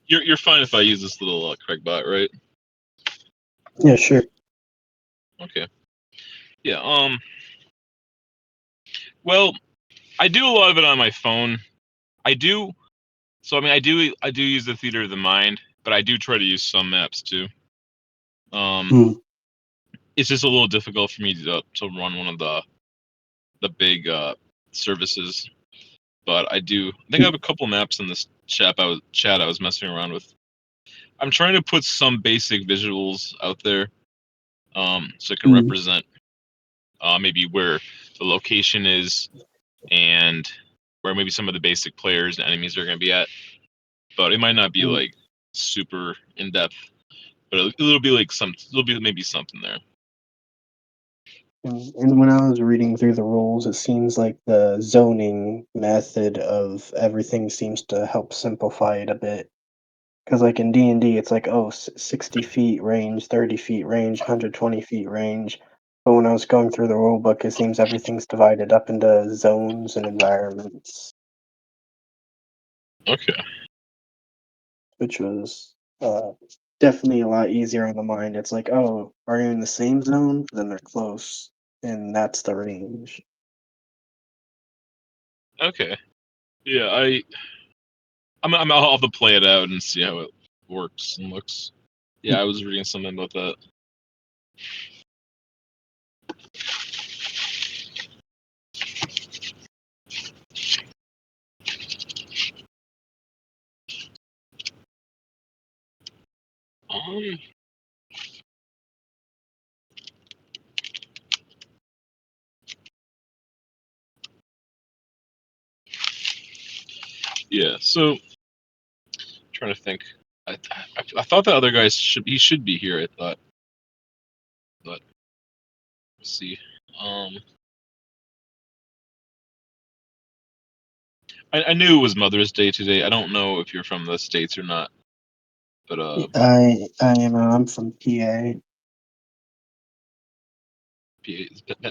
You're fine if I use this little Craig bot, right? Yeah, sure. Okay. Yeah. Well, I do a lot of it on my phone. I do. So I mean, I do use the Theater of the Mind, but I do try to use some maps too. It's just a little difficult for me to run one of the big services. But I think I have a couple maps in this chat I was messing around with. I'm trying to put some basic visuals out there, so it can represent maybe where the location is and where maybe some of the basic players and enemies are going to be at. But it might not be like super in depth, but it'll be like it'll be maybe something there. And when I was reading through the rules, it seems like the zoning method of everything seems to help simplify it a bit. Because like in D&D, it's like, 60 feet range, 30 feet range, 120 feet range. But when I was going through the rule book, it seems everything's divided up into zones and environments. Okay. Which was definitely a lot easier on the mind. It's like, oh, are you in the same zone? Then they're close, and that's the range. Okay. Yeah, I'll have to play it out and see how it works and looks. Yeah, I was reading something about that. Yeah, so trying to think. I thought the other guy should be here. I thought, but let's see. I knew it was Mother's Day today. I don't know if you're from the States or not, but I'm from PA.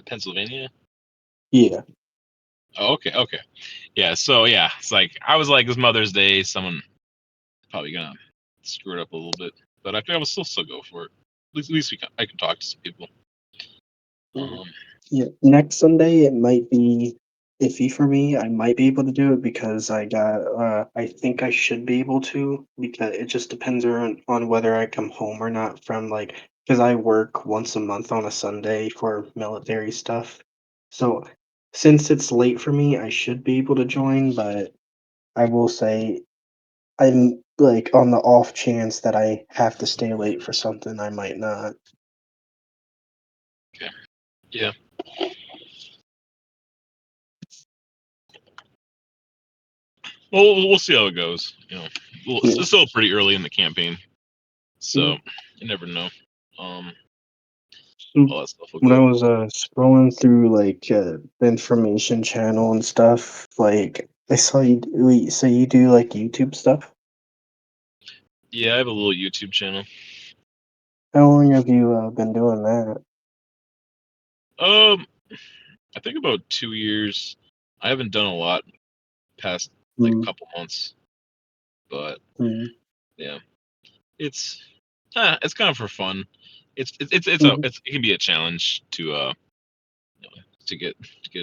Pennsylvania. Yeah. Oh, okay. Yeah. So yeah, it's like I was like, it's Mother's Day. Someone probably gonna screw it up a little bit, but I think I will still go for it. At least I can talk to some people. Yeah. Next Sunday it might be iffy for me. I might be able to do it because I think I should be able to, because it just depends on whether I come home or not from like, because I work once a month on a Sunday for military stuff. So since it's late for me, I should be able to join, but I will say I'm like on the off chance that I have to stay late for something, I might not. Okay. Yeah. Well, we'll see how it goes. You know, it's still pretty early in the campaign, so you never know. All that stuff will When I go. was scrolling through like the information channel and stuff, like I saw so you do like YouTube stuff. Yeah, I have a little YouTube channel. How long have you been doing that? I think about 2 years. I haven't done a lot past like a couple months, but yeah, it's kind of for fun. It can be a challenge to you know, to get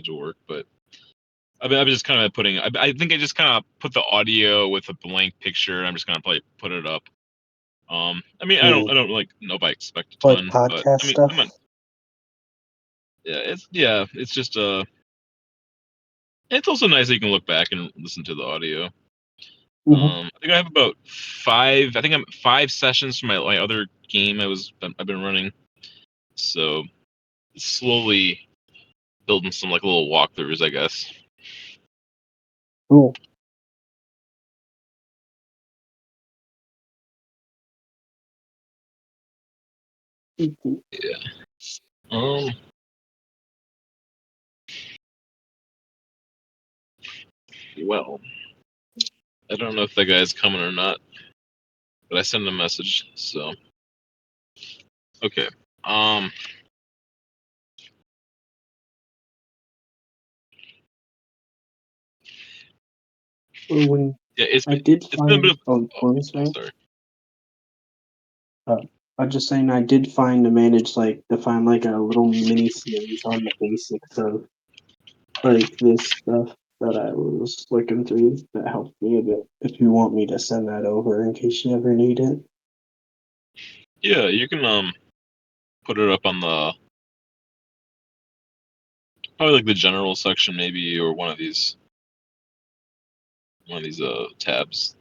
to work, but I'm just kind of putting. I think I just kind of put the audio with a blank picture. I'm just gonna probably put it up. I mean, I don't like know if I expect a Like ton, but podcast I mean, stuff? it's just it's also nice that you can look back and listen to the audio. I think I have about five. I think I'm 5 sessions from my other game I've been running. So slowly building some like little walkthroughs, I guess. Cool. Yeah. Well, I don't know if that guy's coming or not, but I sent him a message. So okay. When Yeah, I did it's been a bit find. of. Oh, Oh, what was oh, I? sorry. I'm just saying I did find to manage like to find like a little mini series on the basics of like this stuff that I was looking through that helped me a bit. If you want me to send that over in case you ever need it. Yeah, you can put it up on the probably like the general section maybe, or one of these tabs.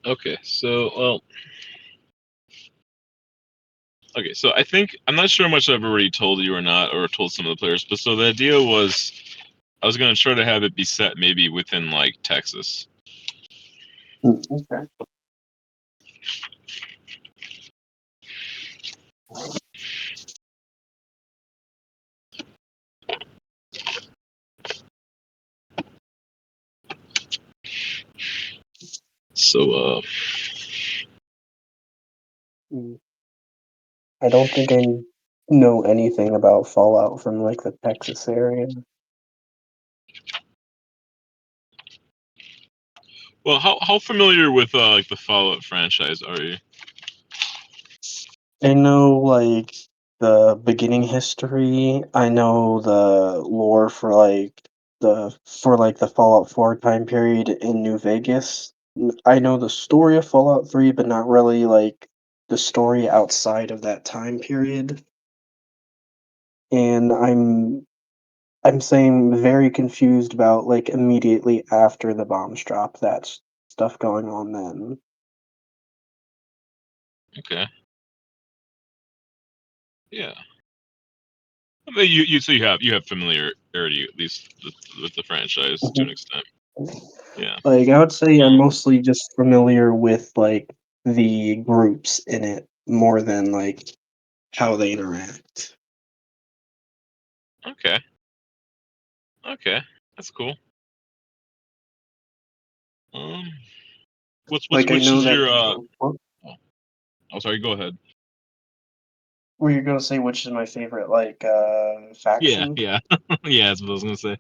Okay, so well, okay, so I think I'm not sure how much I've already told you or not, or told some of the players, but so the idea was I was gonna try to have it be set maybe within like Texas. Okay. So Mm. I don't think I know anything about Fallout from like the Texas area. well, how familiar with like the Fallout franchise are you? I know like the beginning history. I know the lore for like the Fallout 4 time period in New Vegas. I know the story of Fallout 3, but not really like the story outside of that time period. And I'm saying very confused about like immediately after the bombs drop. That's stuff going on then. Okay, yeah. I mean, you so you have familiarity at least with the franchise to an Mhm. extent. Yeah. Like, I would say I'm Um, mostly just familiar with, like, the groups in it more than, like, how they interact. okay. Okay. That's cool. Um, Like, I which know is that your what oh, oh sorry, go ahead. were you gonna say which is my favorite, like, Yeah, faction? yeah. Yeah, that's what I was gonna say.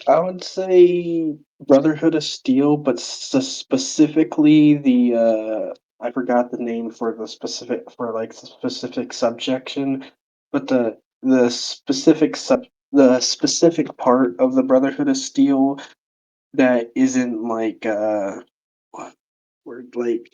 I would say Brotherhood of Steel, but specifically I forgot the name for the specific for, like, the specific subjection, but the specific part of the Brotherhood of Steel that isn't like, what word, like,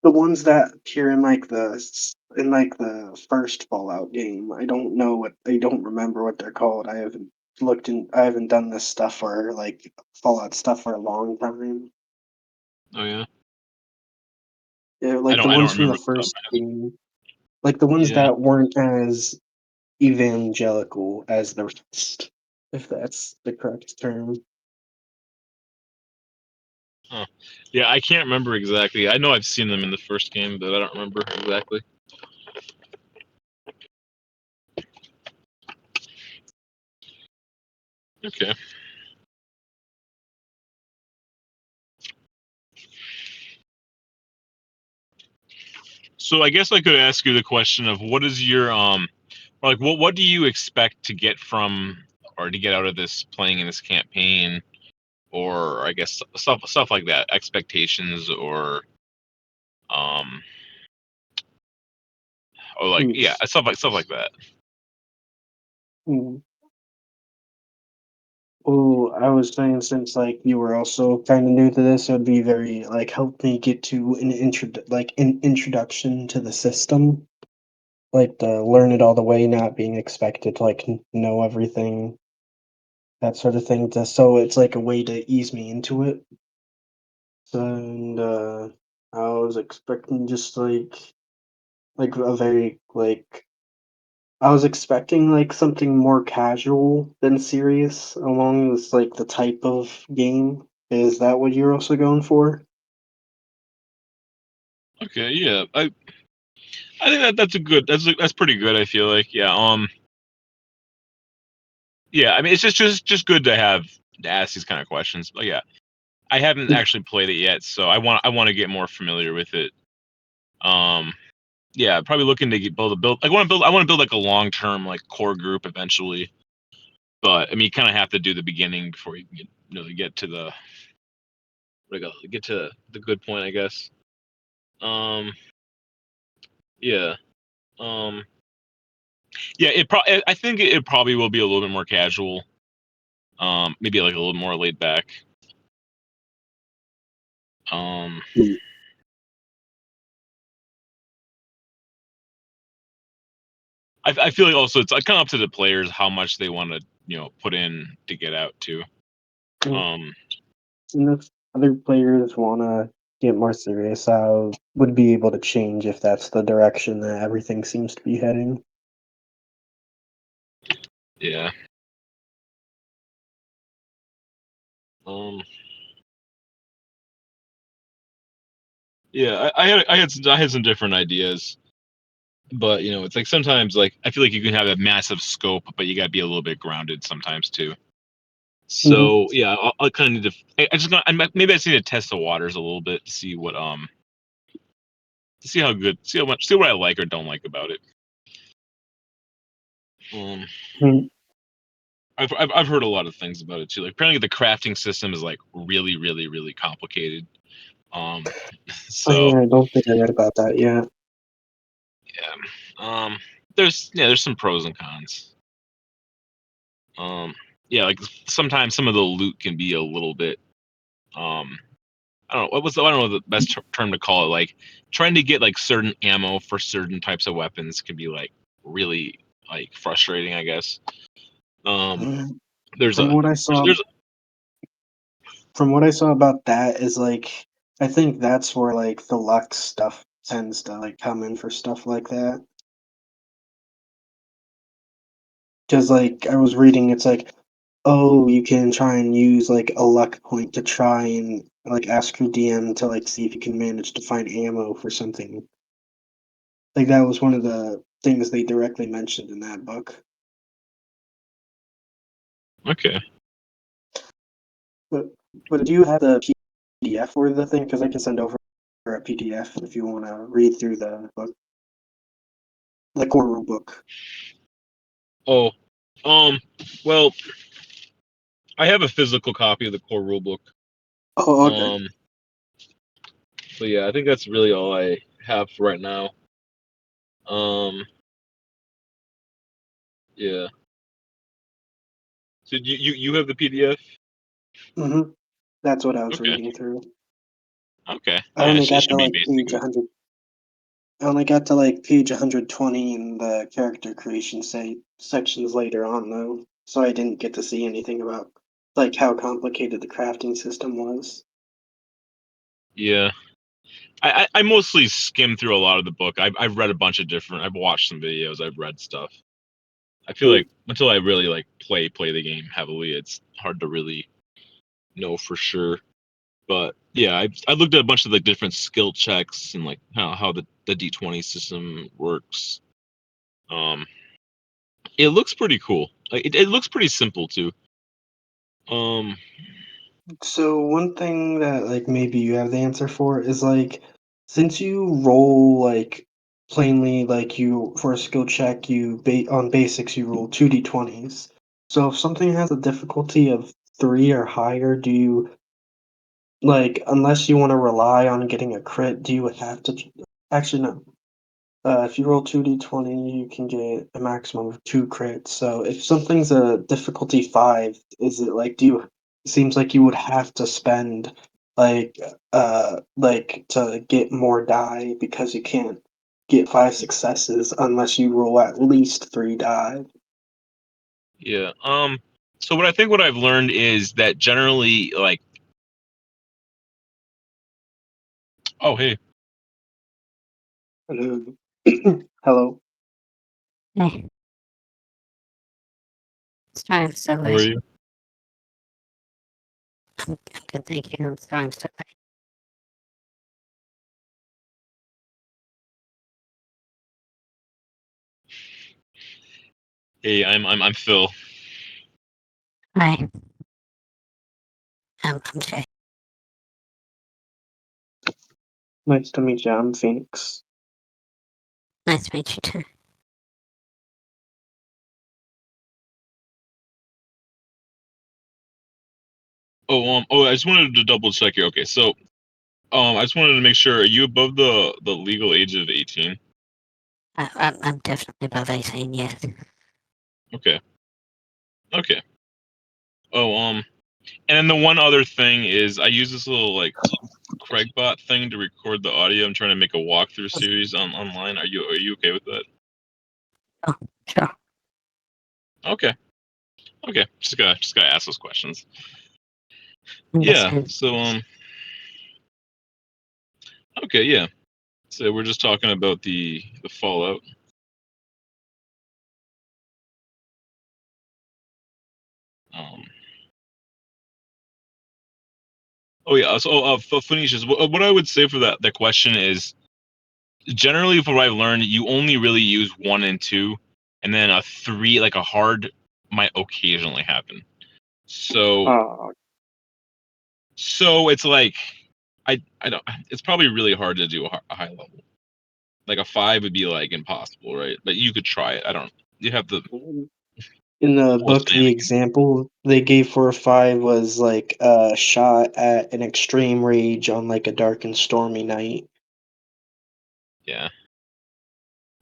the ones that appear in, like, in, like, the first Fallout game. I don't remember what they're called. I haven't done this stuff for, like, Fallout stuff for a long time. Oh yeah. Yeah, like, the I don't ones from the remember the top of first my head. game. Like, the ones Yeah. that weren't as evangelical as the rest, if that's the correct term. Huh. Yeah, I can't remember exactly. I know I've seen them in the first game, but I don't remember exactly. Okay. So I guess I could ask you the question of what is your like what do you expect to get from or to get out of this playing in this campaign, or I guess stuff like that, expectations, um or like Mm, yeah, stuff like that. mm. Oh, I was saying since like you were also kind of new to this, it would be very like help me get to an introduction to the system, like to learn it all the way, not being expected to like know everything, that sort of thing. So it's like a way to ease me into it. And I was expecting just like a very like I was expecting like something more casual than serious along this like the type of game. Is that what you're also going for? Okay, yeah, I think that's a good that's pretty good. I feel like yeah. I mean, it's just good to ask these kind of questions. But yeah, I haven't Mm, actually played it yet, so I want to get more familiar with it. Um, yeah, probably looking to build. I want to build like a long term like core group eventually. But I mean, you kind of have to do the beginning before you can get to the get to the good point, I guess. Um, yeah. Um, yeah. I think it probably will be a little bit more casual. Maybe like a little more laid back. Um, mm, I feel like also it's like kind of up to the players how much they want to put in to get out too. mm. Um, And if other players wanna get more serious, I would be able to change if that's the direction that everything seems to be heading. yeah. Um, yeah. I had some different ideas, but it's like sometimes like I feel like you can have a massive scope, but you got to be a little bit grounded sometimes too. Mhm, So yeah, I'll kind of need to. I just got. Maybe I just need to test the waters a little bit to see what to see how good, see what I like or don't like about it. Um, mm. I've heard a lot of things about it too. Like apparently the crafting system is like really really really complicated. Um, Oh, so yeah, I don't think I read about that yet. yeah, there's some pros and cons. Um, yeah, like sometimes some of the loot can be a little bit um I don't know the best term to call it. Like trying to get like certain ammo for certain types of weapons can be like really like frustrating, I guess. Um, Mm, there's from a what I saw there's from what I saw about that is, like, I think that's where, like, the luck stuff tends to, like, come in for stuff like that. Because like, I was reading, it's like, oh, you can try and use, like, a luck point to try and, like, ask your DM to, like, see if you can manage to find ammo for something. Like, that was one of the things they directly mentioned in that book. okay. But do you have the PDF for the thing? Because I can send over a PDF if you wanna read through the book, the core rule book. Oh, um, well, I have a physical copy of the core rulebook. Oh, okay. Um, so yeah, I think that's really all I have for right now. Um, yeah. So you have the PDF? Mhm. That's what I was Okay. reading through. Okay. I Yeah, only it got to, should be like, basically page good. 100. I only got to, like, page 120 in the character creation sections later on, though, so I didn't get to see anything about, like, how complicated the crafting system was. Yeah. I mostly skim through a lot of the book. I've read a bunch of different. I've watched some videos. I've read stuff. I feel Mm. like until I really like play the game heavily, it's hard to really know for sure. But yeah, I looked at a bunch of like different skill checks and like how the D20 system works. Um, it looks pretty cool. Like it looks pretty simple too. Um, So one thing that, like, maybe you have the answer for is, like, since you roll, like, plainly, like, you for a skill check, on basics, you roll 2 d20s. So if something has a difficulty of 3 or higher, do you like, unless you wanna rely on getting a crit, do you have to actually, no. If you roll 2d20, you can get a maximum of 2 crits, so if something's a difficulty 5, is it like, do you it seems like you would have to spend, to get more die because you can't get 5 successes unless you roll at least 3 die. Yeah. So what I've learned is that generally, like, oh hey, Hello. Hello. Hey, sorry I'm so how are late. you? I'm good, thank you. I'm sorry I'm so late. Hey, I'm Phil. Hi, I'm Jay. Nice to meet you, I'm Phoenix. Nice to meet you too. I just wanted to double check here. Okay, so I just wanted to make sure, are you above the legal age of 18? I'm definitely above 18, yes. Okay. Okay. Oh, and then the one other thing is I use this little like Craigbot thing to record the audio. I'm trying to make a walkthrough series online. Are you okay with that? Oh, sure. Okay. Okay. Just gotta ask those questions. Yeah. Understand. So okay, yeah. So we're just talking about the Fallout. Um oh yeah, so Phoenicius, what I would say for that question is generally from what I've learned, you only really use 1 and 2, and then a 3, like a hard, might occasionally happen. So Uh, so it's like I don't. It's probably really hard to do a high level. Like a 5 would be like impossible, right? But you could try it. I don't. You have the in the whole book, the standing. example they gave for a 5 was like a shot at an extreme rage on like a dark and stormy night. Yeah,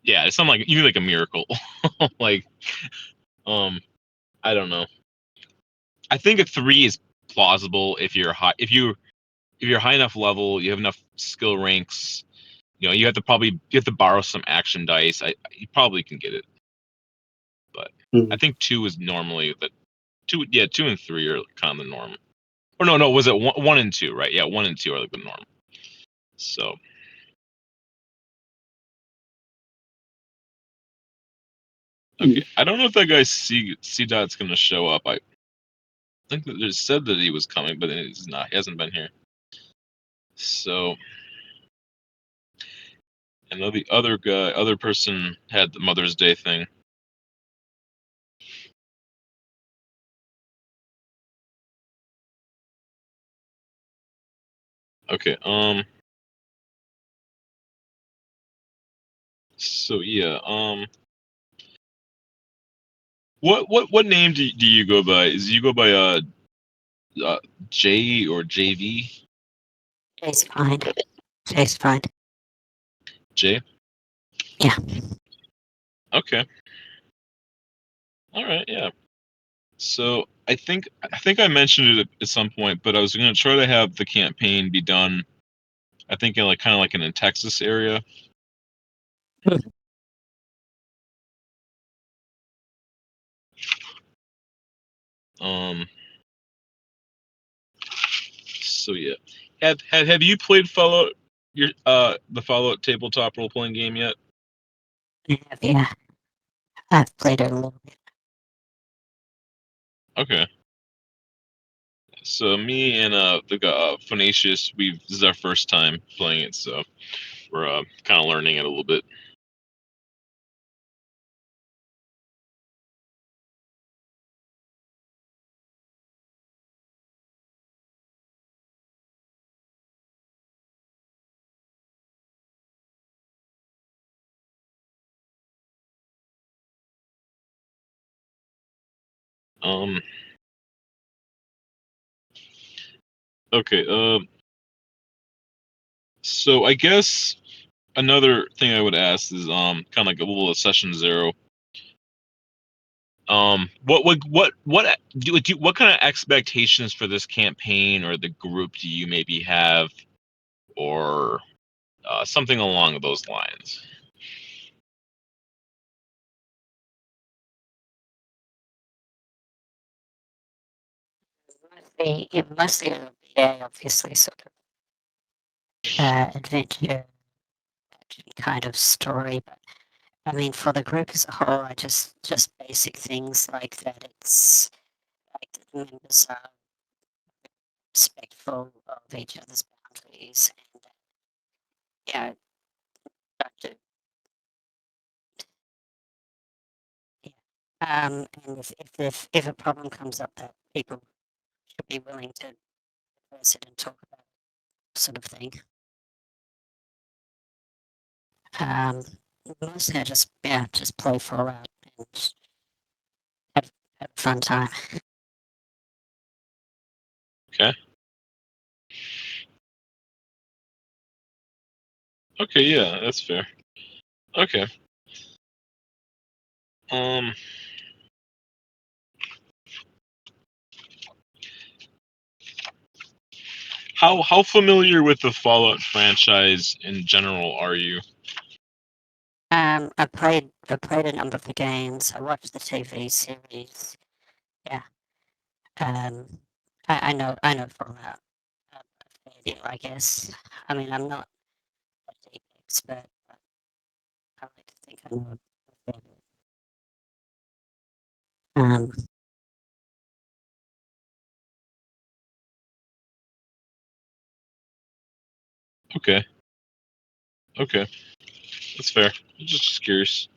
yeah. It's something like even like a miracle. Like I don't know. I think a 3 is plausible if you're high. If you're high enough level, you have enough skill ranks. You know, you have to borrow some action dice. You probably can get it, but I Mhm. think 2 is normally the 2. Yeah, 2 and 3 are kind of the norm. Or no, was it 1 and 2? Right? Yeah, 1 and 2 are like the norm. So okay, I don't know if that guy C Dot's gonna show up. I think that they said that he was coming, but he's not. He hasn't been here. So I know the other person had the Mother's Day thing. Okay. So yeah. What name do you go by? Is you go by uh J or JV? Jay's fine. Jay's fine. J. Yeah. Okay. All right. Yeah. So I think I mentioned it at some point, but I was gonna try to have the campaign be done. I think in like kind of like in a Texas area. Um. So yeah. Have you played Fallout? The Fallout tabletop role playing game yet? Yeah. I've played it a little bit. Okay. So me and the guy Phoenicius, this is our first time playing it, so we're kind of learning it a little bit. Um. Okay. So I guess another thing I would ask is kind of like a little session zero. What kind of expectations for this campaign or the group do you maybe have, or something along those lines? Mostly it'll be obviously sort of adventure kind of story, but I mean for the group as a whole, I just basic things like that. It's like the members are respectful of each other's boundaries and yeah, don't do yeah. And if a problem comes up, that people should be willing to address it and talk about it, sort of thing. Um, Mostly I just play Fallout and have a fun time. Okay. Okay. Yeah, that's fair. Okay. Um. How familiar with the Fallout franchise in general are you? I played a number of the games. I watched the TV series. Yeah. Um, I know Fallout a fair deal, I guess. I mean, I'm not a deep expert, but I like to think I know a fair bit. Um, Okay. Okay. That's fair. I'm just curious.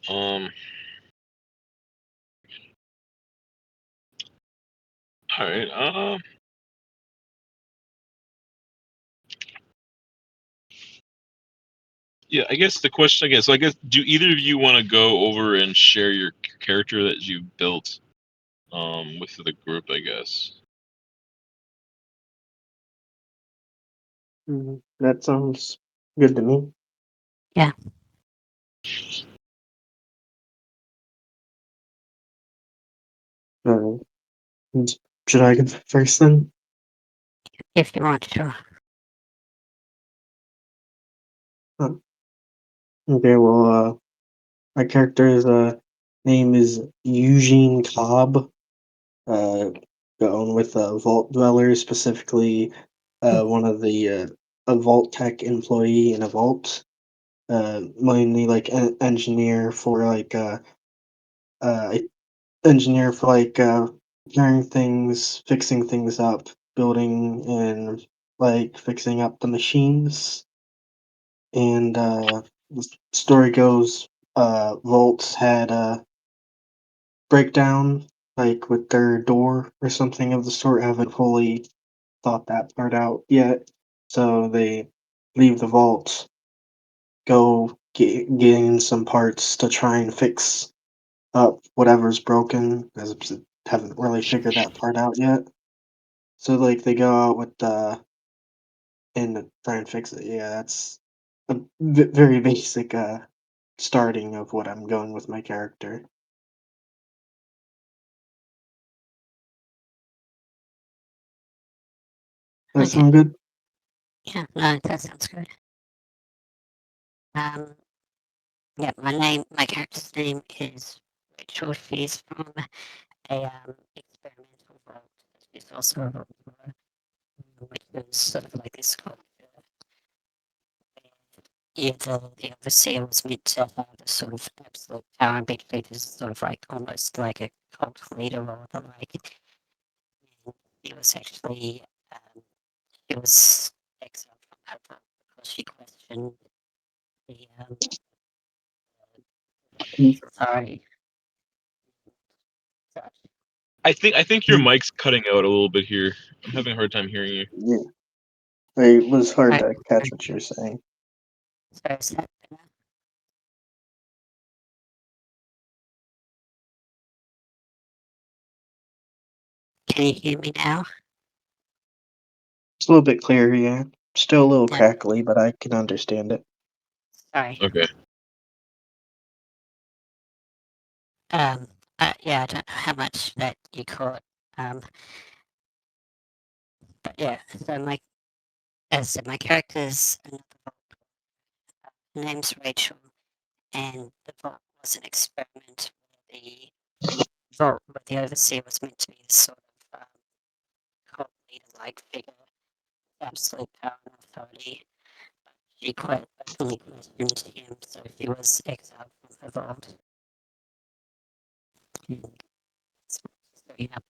Um. All right. Yeah. I guess the question. I guess. So I guess. Do either of you want to go over and share your character that you built, with the group? I guess. That sounds good to me. yeah. Uh, should I go first then? If you want to. Huh. Okay, well, my character's name is Eugene Cobb. Going with Vault Dweller, specifically one of the a Vault Tech employee in a vault. Mainly like an engineer for uh engineer for carrying things, fixing things up, building and like fixing up the machines. And the story goes, Volts had a breakdown like with their door or something of the sort. I haven't fully thought that part out yet. So they leave the vault, go gain some parts to try and fix up whatever's broken. As haven't really figured that part out yet. So like they go out with and try and fix it. Yeah, that's a very basic starting of what I'm going with my character. That Okay. sound good? Yeah, no, that sounds good. Um, yeah, my character's name is Rachel. She's from a experimental vault. She's also a vault, which is sort of like this culture. Yeah, the overseer was meant to have a sort of absolute power and be treated as sort of like almost like a cult leader or the like. And he was actually he was exiled from her vault because she questioned the authority. Such. I think your mic's cutting out a little bit here. I'm having a hard time hearing you. Yeah. It was hard Right. to catch what you're saying. So is that better? Can you hear me now? It's a little bit clearer, yeah. Still a little Yeah. crackly, but I can understand it. Sorry. Okay. Um, yeah, I don't know how much that you caught. But yeah, so as I said, my character's another vault. Her name's Rachel, and the vault was an experiment where the vault, where the overseer was meant to be this sort of cult leader-like figure, with absolute power and authority. But she quite openly questioned him, so he was exiled from her vault. And it's very happy.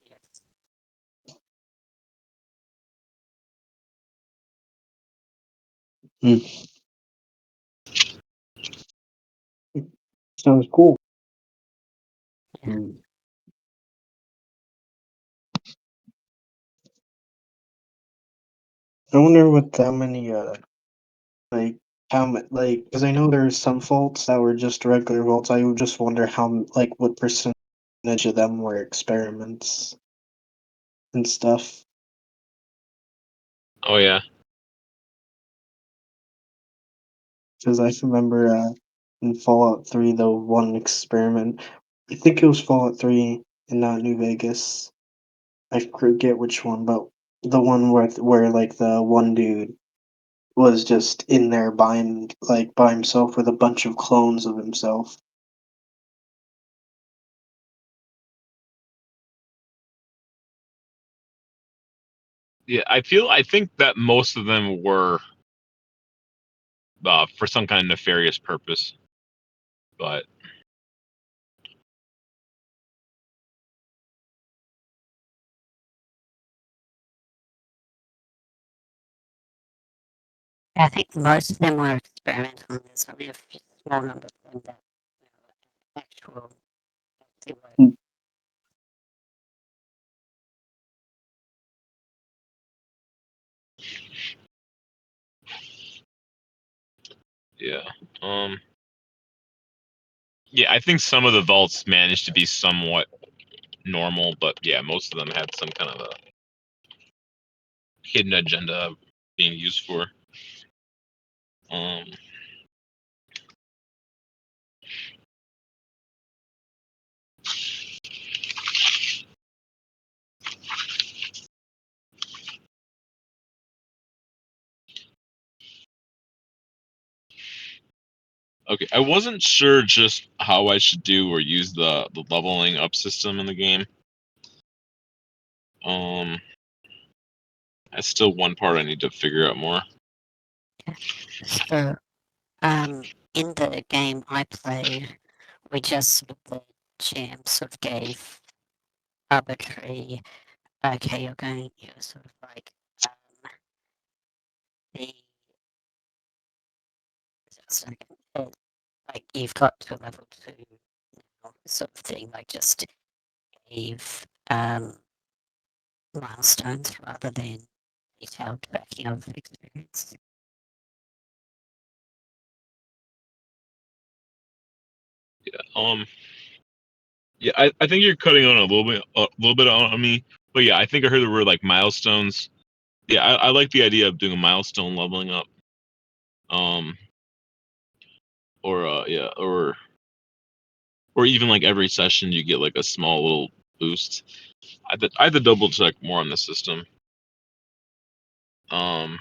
Sounds cool. Yeah. Hmm. I wonder what how many like like because I know there's some vaults that were just regular vaults. I would just wonder like what percentage of them were experiments and stuff. Oh yeah. Because I remember in Fallout 3 the one experiment. I think it was Fallout 3 and not New Vegas. I forget which one, but the one where like the one dude was just in there by himself with a bunch of clones of himself. Yeah, I think that most of them were for some kind of nefarious purpose, but I think most of them were experimental. There's only a small number of them that actual actually work. Mm. yeah. Yeah, I think some of the vaults managed to be somewhat normal, but yeah, most of them had some kind of a hidden agenda being used for. Um, okay, I wasn't sure just how I should do or use the leveling up system in the game. That's still one part I need to figure out more. So, in the game I played, we just sort of the GM sort of gave arbitrary. Okay, you're sort of like the second, like you've got to level 2 now, sort of thing. Like just gave milestones rather than detailed tracking of experience. Yeah, I think you're cutting on a little bit on me, but yeah, I think I heard the word like milestones. Yeah, I like the idea of doing a milestone leveling up. Um, or yeah, or even like every session you get like a small little boost. I had to double check more on the system. Um,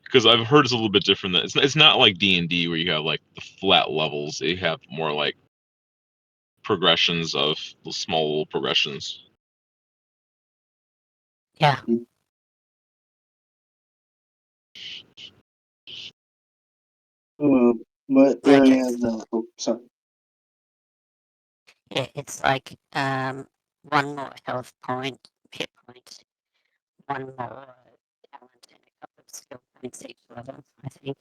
because I've heard it's a little bit different. That it's not like D&D where you have like the flat levels. They have more like progressions of the small little progressions. Yeah, What like area of the? Oh, sorry. it's like one more health point, hit point, one more talent, and a couple of skill points each level. I think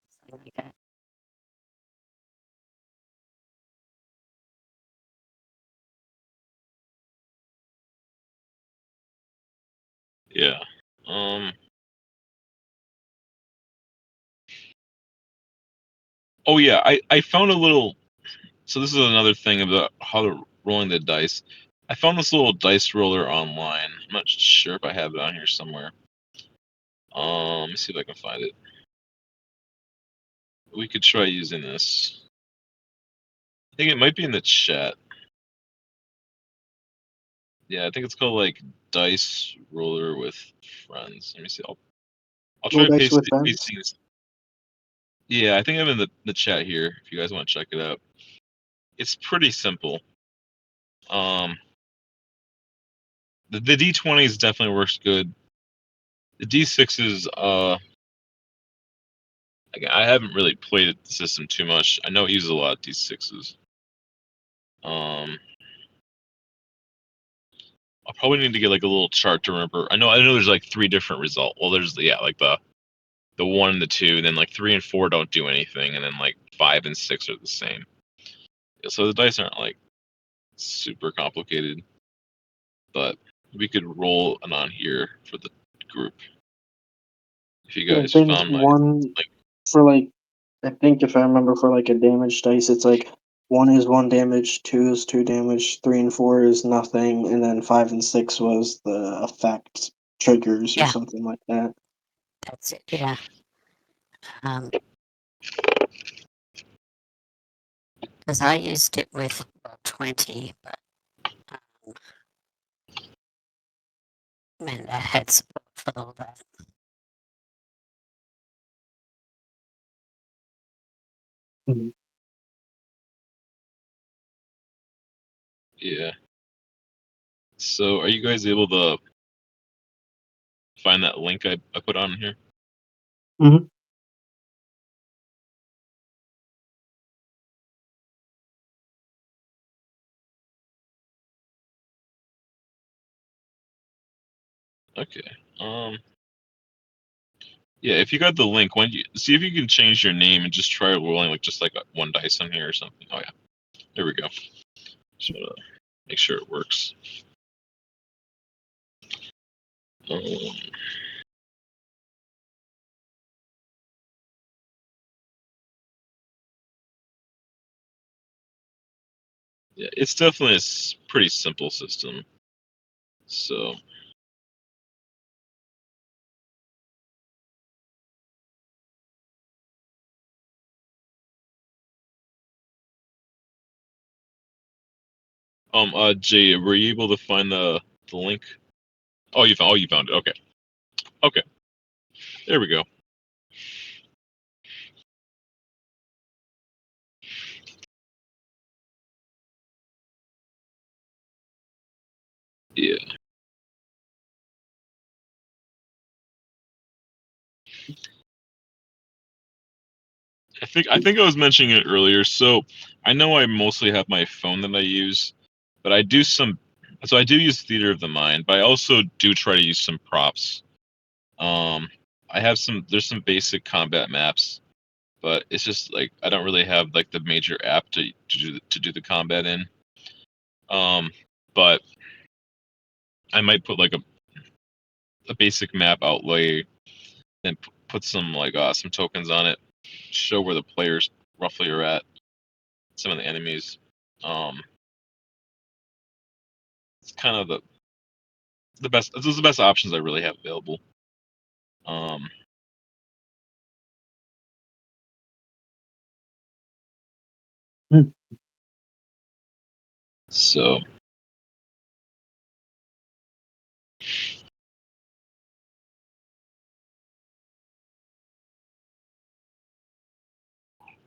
something like that. Yeah. Um. Oh yeah, I found a little So this is another thing about how to rolling the dice. I found this little dice roller online. I'm not sure if I have it on here somewhere. Let me see if I can find it. We could try using this. I think it might be in the chat. Yeah, I think it's called like Dice Roller with Friends. Let me see. I'll try Roll dice with pasting this. Yeah, I think I'm in the chat here. If you guys want to check it out, it's pretty simple. The D20s definitely works good. The D6s, again, I haven't really played the system too much. I know it uses a lot of D6s. I'll probably need to get like a little chart to remember. I know there's like 3 different results. Well, there's like the 1 and the 2, and then like 3 and 4 don't do anything, and then like 5 and 6 are the same. So the dice aren't like super complicated, but we could roll an on here for the group. If you Yeah, I guys think found my one link. for like, I think if I remember for like a damage dice, it's like 1 is 1 damage, 2 is 2 damage, 3 and 4 is nothing, and then 5 and 6 was the effect triggers or Yeah. something like that. That's it. Yeah. Because I used it with 20, but man, I had support for all that. Yeah. So are you guys able to find that link I put on here? Mhm. Okay. Yeah, if you got the link, when you see if you can change your name and just try rolling like just like 1 dice on here or something. Oh yeah. There we go. Just wanna make sure it works. Um, yeah, it's definitely a pretty simple system. So Jay, were you able to find the link? Oh, you found it. Okay. Okay. There we go. Yeah. I think I was mentioning it earlier. So I know I mostly have my phone that I use, but I do use Theater of the Mind, but I also do try to use some props. I have there's some basic combat maps, but it's just like I don't really have like the major app to do the combat in. But I might put like a basic map outlay and put some like some tokens on it, show where the players roughly are at, some of the enemies. It's kind of the best. Those are the best options I really have available. Um, so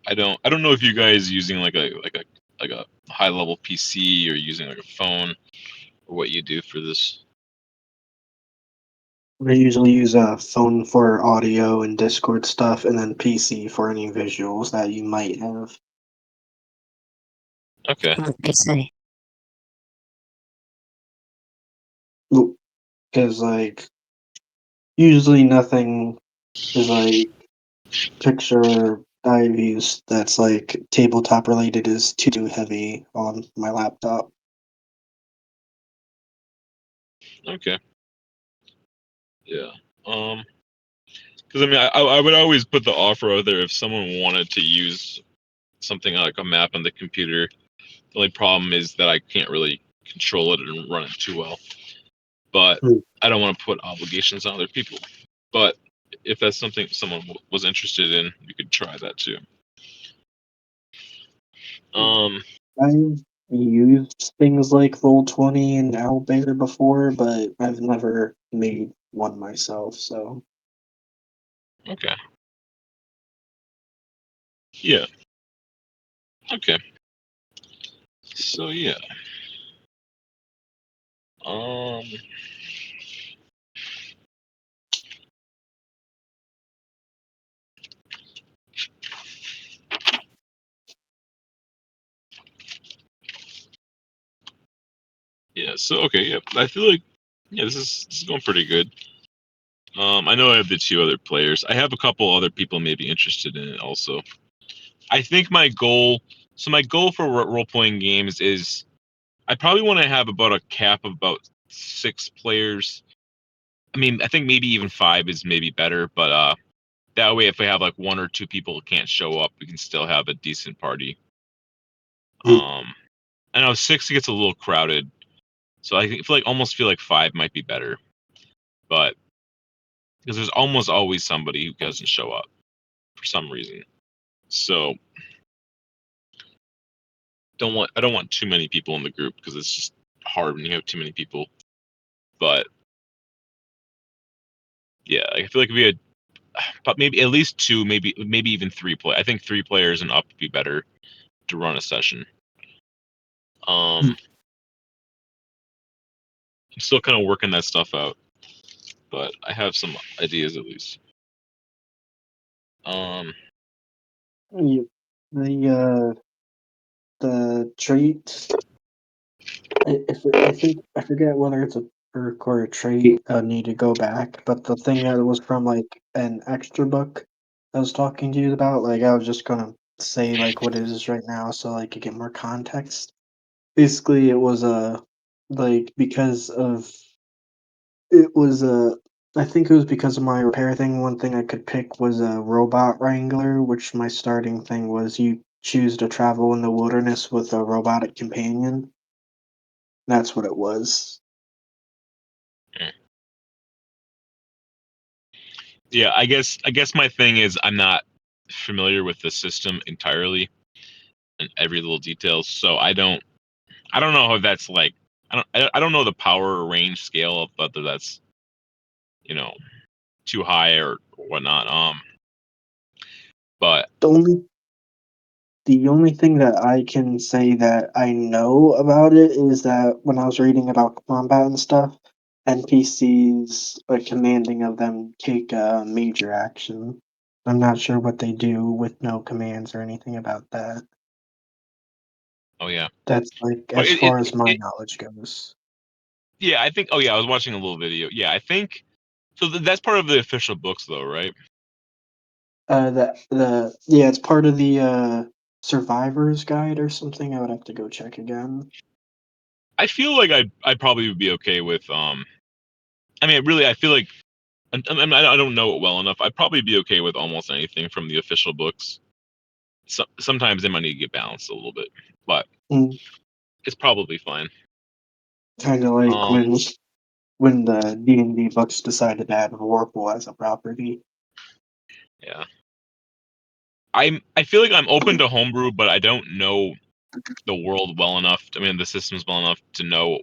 I don't know if you guys using like a high level PC or using like a phone or what you do for this. We usually use a phone for audio and Discord stuff, and then PC for any visuals that you might have. Okay. On PC. Because like usually nothing is like picture I views that's like tabletop related is too heavy on my laptop. Okay. Yeah. Because I mean, I would always put the offer out there if someone wanted to use something like a map on the computer. The only problem is that I can't really control it and run it too well. But I don't want to put obligations on other people. But if that's something someone was interested in, you could try that too. I've used things like Roll20 and Owlbear before, but I've never made one myself, so. Okay. Yeah. Okay. So yeah. Yeah. So okay. Yeah. I feel like this is going pretty good. I know I have the 2 other players. I have a couple other people maybe interested in it also. I think my goal. So my goal for role playing games is, I probably want to have about a cap of about 6 players. I mean, I think maybe even 5 is maybe better, but that way if we have like 1 or 2 people who can't show up, we can still have a decent party. I know 6 gets a little crowded, so I feel like 5 might be better, but because there's almost always somebody who doesn't show up for some reason. So I don't want too many people in the group because it's just hard when you have too many people. But yeah, I feel like if we had maybe at least 2, maybe even 3 play. I think 3 players and up would be better to run a session. I'm still kind of working that stuff out, but I have some ideas at least. The trait. I think I forget whether it's a perk or a trait. I need to go back, but the thing that was from like an extra book I was talking to you about, like I was just gonna say like what it is right now, so like you get more context. Basically, it was like because of it was I think it was because of my repair thing. One thing I could pick was a robot wrangler, which my starting thing was you choose to travel in the wilderness with a robotic companion. That's what it was. Yeah, I guess my thing is I'm not familiar with the system entirely and every little detail, so I don't know if that's like I don't know the power or range scale of whether that's too high or whatnot. But The only thing that I can say that I know about it is that when I was reading about combat and stuff, NPCs are commanding of them take a major action. I'm not sure what they do with no commands or anything about that. oh yeah, That's like but as far as my knowledge goes. yeah, I think. Oh yeah, I was watching a little video. Yeah, I think so. That's part of the official books, though, right? It's part of the survivor's guide or something. I would have to go check again. I feel like I'd probably be okay with. I mean, really, I feel like I don't know it well enough. I'd probably be okay with almost anything from the official books. Sometimes they might need to get balanced a little bit, but it's probably fine. Kind of like when the D&D books decided to add Vorpal as a property. Yeah. I feel like I'm open to homebrew, but I don't know the world well enough. I mean, the systems well enough to know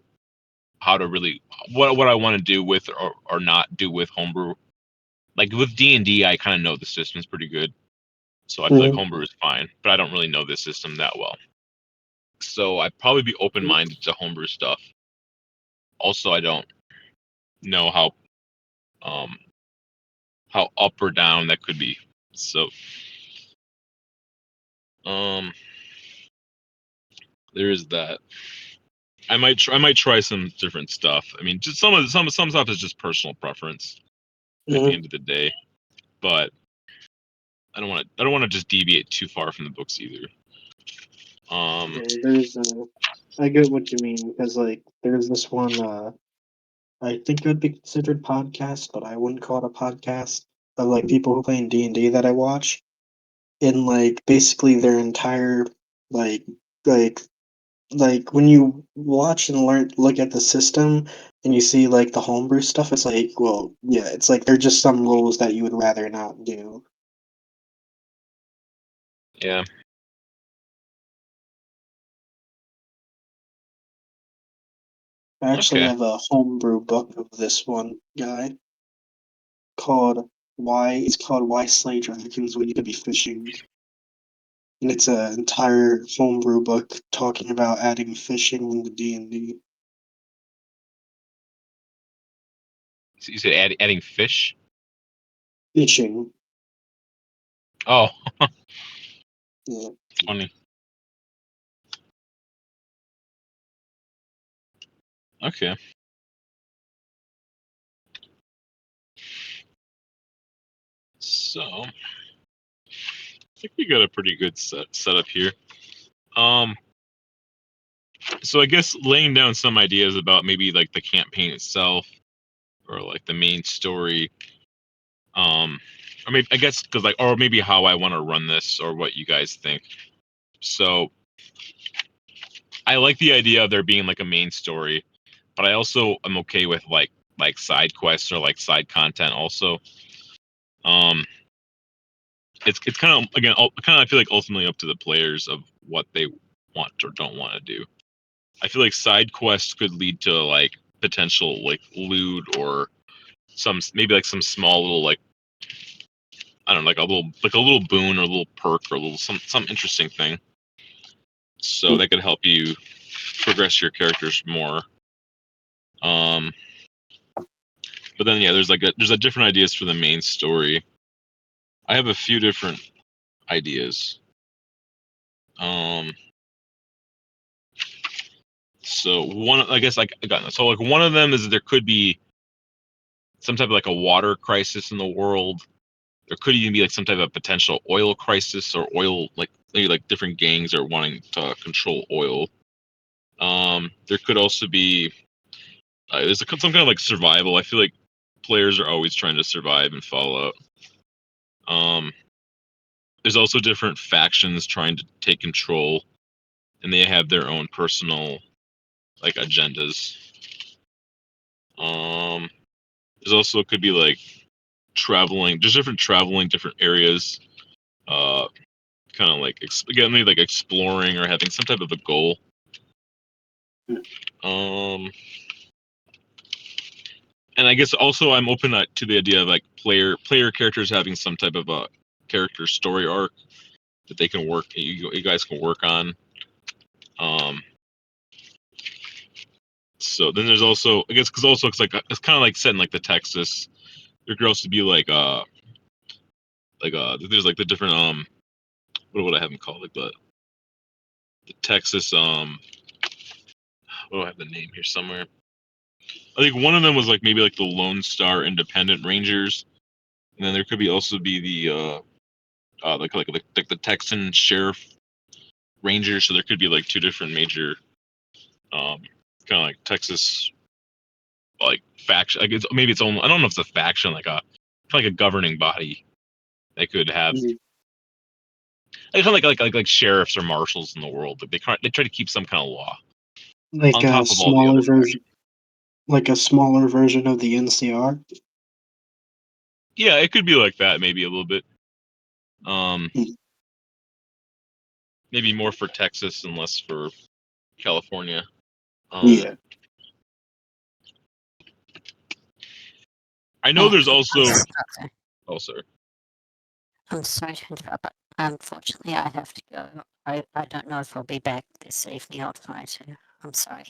how to really what I want to do with or not do with homebrew. Like with D&D, I kind of know the systems pretty good, so I feel like homebrew is fine. But I don't really know the system that well, so I'd probably be open minded to homebrew stuff. Also, I don't know how up or down that could be. So there is that. I might try some different stuff. I mean, just some stuff is just personal preference at the end of the day. But I don't want to just deviate too far from the books either. I get what you mean because like there's this one I think it would be considered podcast, but I wouldn't call it a podcast of like people who play in D&D that I watch. in like basically their entire like like like when you watch and look at the system and you see like the homebrew stuff, it's like, well, yeah, it's like they're just some rules that you would rather not do. Yeah. I actually Okay. have a homebrew book of this one guy called Why Slay Dragons When You Could Be Fishing. And it's an entire homebrew book talking about adding fishing into D&D. So you said adding fish? Fishing. Oh, Yeah. funny. Okay. So, I think we got a pretty good setup here. So I guess laying down some ideas about maybe like the campaign itself, or like the main story, or maybe I guess because like, or maybe how I want to run this, or what you guys think. So I like the idea of there being like a main story, but I also am okay with like side quests or like side content also. Um, it's kind of again kind of I feel like ultimately up to the players of what they want or don't want to do. I feel like side quests could lead to like potential like loot or some maybe like some small little like I don't know like a little boon or a little perk or a little some interesting thing. So that could help you progress your characters more. Um, but then yeah, there's a different ideas for the main story. I have a few different ideas. Um, so one I guess I got this. So like one of them is that there could be some type of like a water crisis in the world. There could even be like some type of potential oil crisis or oil like maybe like different gangs are wanting to control oil. There could also be there's some kind of like survival. I feel like players are always trying to survive in Fallout. Um, there's also different factions trying to take control, and they have their own personal like agendas. Um, there's also could be like traveling. There's different traveling, different areas. Kind of like again maybe like exploring or having some type of a goal. Um, and I guess also I'm open to the idea of like player characters having some type of a character story arc that they can work. You guys can work on. Um, so then there's also I guess because also it's kind of like set in like the Texas. There could also be there's like the different what would I have them called like the Texas what do I have the name here somewhere? I think one of them was like maybe like the Lone Star Independent Rangers, and then there could be also be the Texan Sheriff Rangers. So there could be like two different major um kind of like Texas like faction. Like maybe its own. I don't know if it's a faction like a governing body. They could have like kind of like sheriffs or marshals in the world. Like they try to keep some kind of law Like on a top of all the smaller other version, factions. like a smaller version of the NCR. Yeah, it could be like that maybe a little bit. Um, Mm. maybe more for Texas and less for California. Yeah. I know there's also. Okay. Oh, sorry. I'm sorry to interrupt, but unfortunately I have to go. I don't know if I'll be back this evening. I'll try to. I'm sorry.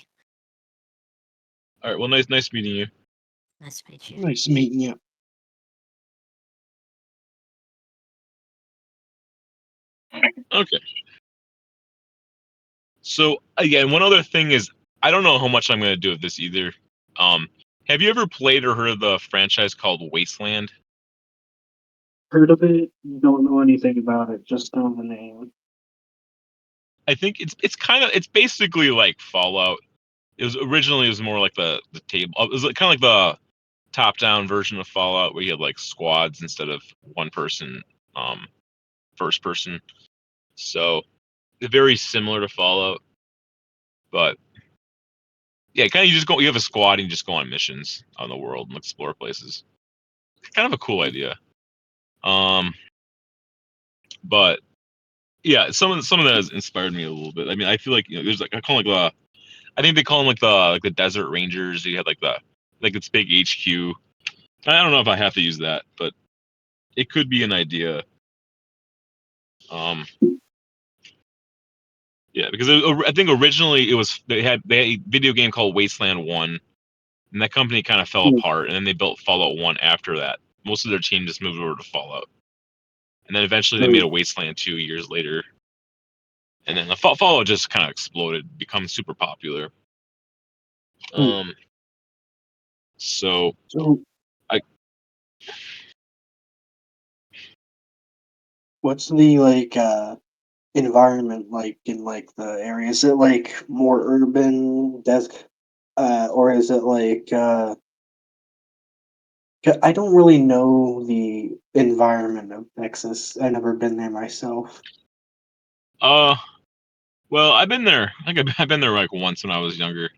All right. Well, nice meeting you. Nice to meet you. Nice meeting you. Okay. So again, one other thing is I don't know how much I'm going to do of this either. Have you ever played or heard of the franchise called Wasteland? Heard of it? Don't know anything about it. Just know the name. I think it's basically like Fallout. It was more like the table. It was kind of like the top down version of Fallout where you had like squads instead of one person um first person. So they're very similar to Fallout, but yeah, kind of you have a squad and you just go on missions on the world and explore places. Kind of a cool idea. But yeah, some of that has inspired me a little bit. I mean, I feel like there's like I call it like I think they call them like the Desert Rangers. You had like it's big HQ. I don't know if I have to use that, but it could be an idea. Yeah, because I think originally they had a video game called Wasteland 1, and that company kind of fell apart, and then they built Fallout 1 after that. Most of their team just moved over to Fallout, and then eventually they made a Wasteland 2 years later, and then the Fallout just kind of exploded, become super popular. So I what's the environment like in like the area? Is it like more urban, or is it like I don't really know the environment of Texas. I've never been there myself. well, I've been there. I think I've been there like once when I was younger.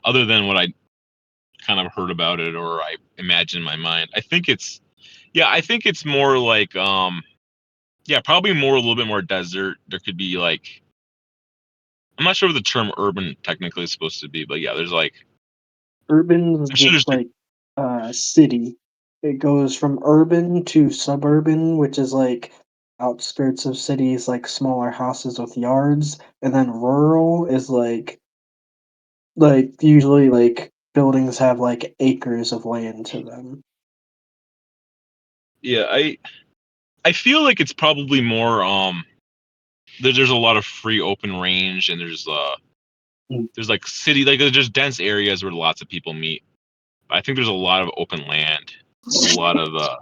Other than what I kind of heard about it or I imagine in my mind, I think it's more like probably more a little bit more desert. There could be like I'm not sure what the term urban technically is supposed to be, but yeah, there's like Urban is I'm sure just like city. It goes from urban to suburban, which is like outskirts of cities, like smaller houses with yards, and then rural is like usually like buildings have like acres of land to them. yeah, I feel like it's probably more there's a lot of free open range and there's like there's dense areas where lots of people meet. I think there's a lot of open land. There's a lot of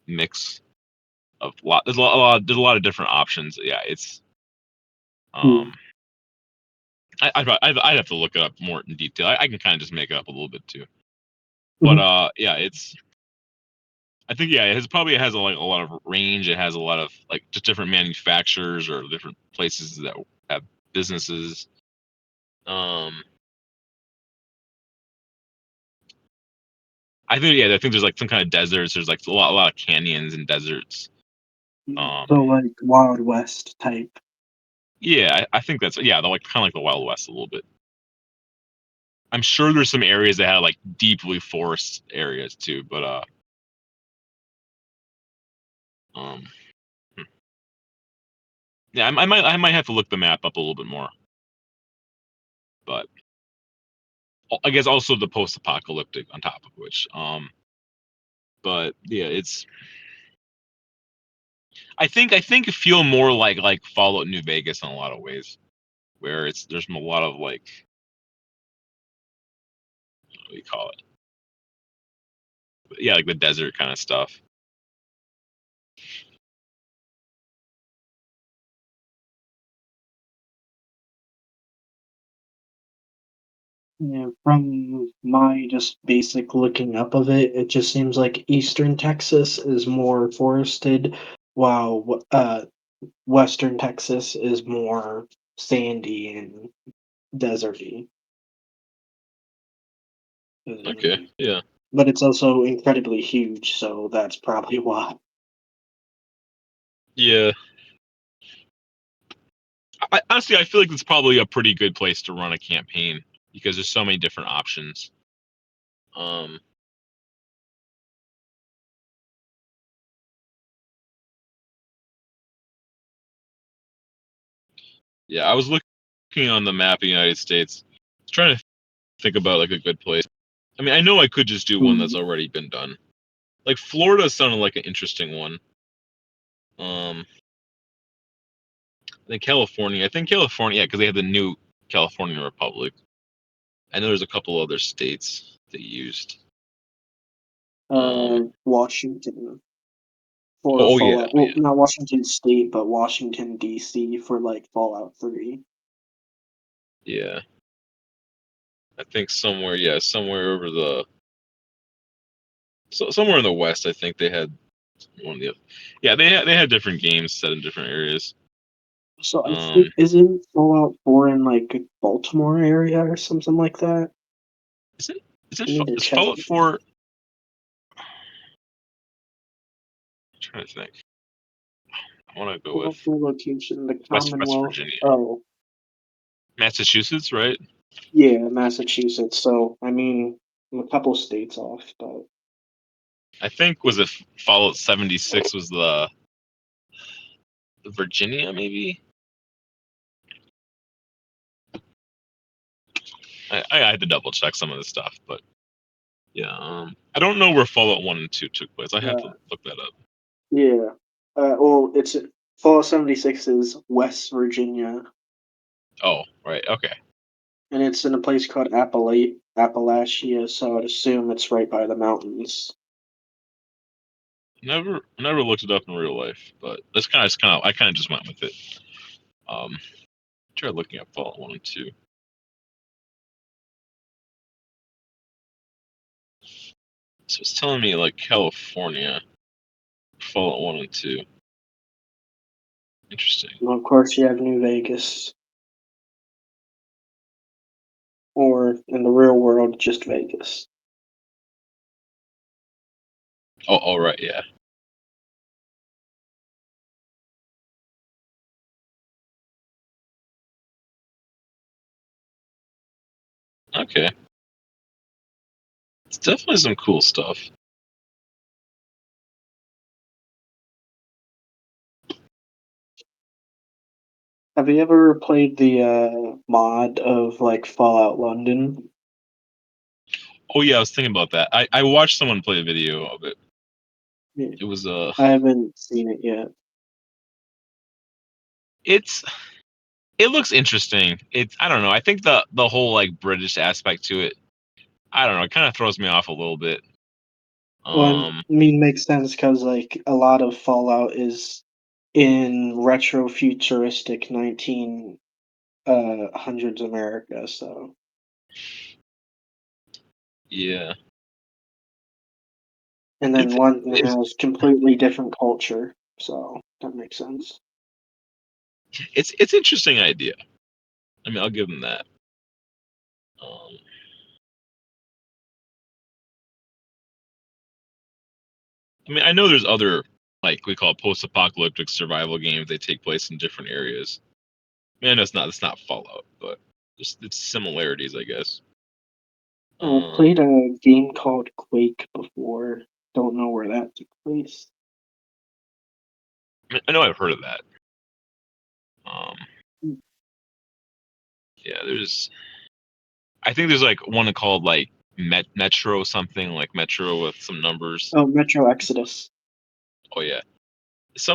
mix of there's a lot of different options. Yeah, it's I'd have to look it up more in detail. I can kind of just make it up a little bit too. But yeah, I think yeah, it has a lot of range. It has a lot of like just different manufacturers or different places that have businesses. I think there's like some kind of deserts. There's like a lot of canyons and deserts. So like Wild West type. Yeah, I think that's they're like kind of like the Wild West a little bit. I'm sure there's some areas that have like deeply forest areas too, but um, hmm. yeah, I might have to look the map up a little bit more, but I guess also the post-apocalyptic on top of which, but yeah, I think it feel more like Fallout New Vegas in a lot of ways, where there's a lot of like what do you call it? Yeah, like the desert kind of stuff. Yeah, from my just basic looking up of it, it just seems like Eastern Texas is more forested, while Western Texas is more sandy and deserty. Okay, yeah, But it's also incredibly huge, so that's probably why. yeah. Honestly, I feel like it's probably a pretty good place to run a campaign because there's so many different options. Um, yeah, I was looking on the map of the United States, trying to think about like a good place. I mean, I know I could just do one that's already been done. Like Florida sounded like an interesting one. Um, I think California, yeah, because they have the new California Republic. I know there's a couple other states they used. Washington for Oh yeah, Fallout. Well, not Washington State, but Washington D.C. for like Fallout 3. yeah. I think somewhere over somewhere in the West. I think they had One of the other. Yeah, they had different games set in different areas. So I Um, think isn't Fallout 4 in like Baltimore area or something like that? is it I need to is check. Fallout 4? I'm trying to think. I want to go with Fallout 4 location, the West Commonwealth. Virginia, Oh, Massachusetts, right? yeah, Massachusetts. So I mean, I'm a couple states off, but I think was it Fallout 76 was the Virginia maybe. I had to double check some of this stuff, but yeah, I don't know where Fallout 1 and 2 took place. I have to look that up. yeah. Well, it's Fallout 76 is West Virginia, Oh, right, okay. and it's in a place called Appalachia. So I'd assume it's right by the mountains. Never looked it up in real life, but that's I kind of just went with it. Try looking up Fallout 1 and 2. So it's telling me like California, Fallout 1 and 2. Interesting. And of course, you have New Vegas, or in the real world, just Vegas. Oh, right, yeah. Okay. It's definitely some cool stuff. Have you ever played the mod of like Fallout London? Oh yeah, I was thinking about that. I watched someone play a video of it. Yeah. It was I haven't seen it yet. it's it looks interesting. I don't know. I think the whole like British aspect to it, I don't know, it kind of throws me off a little bit. Well, I mean, makes sense because like a lot of Fallout is in retro futuristic 19 hundreds America, so Yeah. and then London It's has completely different culture, so that makes sense. it's interesting idea. I mean, I'll give them that. Um, I mean, I know there's other like we call post-apocalyptic survival games. They take place in different areas. I mean, I know it's not Fallout, but just it's similarities, I guess. I've Um, played a game called Quake before. Don't know where that took place. I know I've heard of that. Um, Hmm. yeah, I think there's like one called like Metro something like Metro with some numbers. Oh, Metro Exodus. Oh yeah,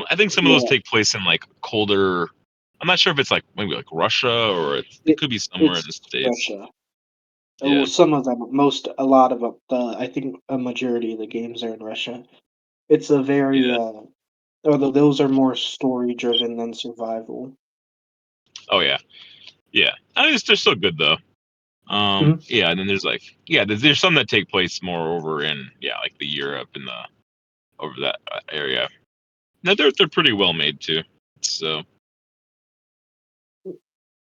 I think some of those Yeah, take place in like colder. I'm not sure if it's like maybe like Russia or it it, could be somewhere in it's the States. Russia. Oh, Yeah, some of them, a lot of them. I think a majority of the games are in Russia. It's a very, yeah. although those are more story driven than survival. Oh yeah, yeah. I mean, they're still good though. Mhm. Yeah, and then there's some that take place more over in like the Europe and the over that area. No, they're pretty well made too. So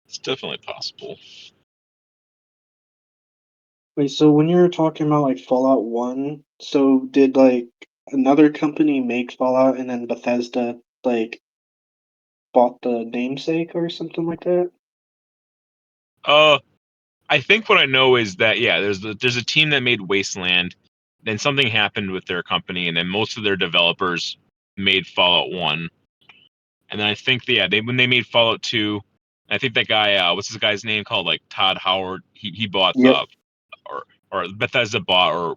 it's definitely possible. Wait, so when you were talking about like Fallout 1, so did like another company make Fallout and then Bethesda like bought the namesake or something like that? Uh, I think what I know is that there's a team that made Wasteland. Then something happened with their company, and then most of their developers made Fallout 1. And then I think they when they made Fallout 2, I think that guy what's his guy's name called like Todd Howard. He bought Yep. or Bethesda bought or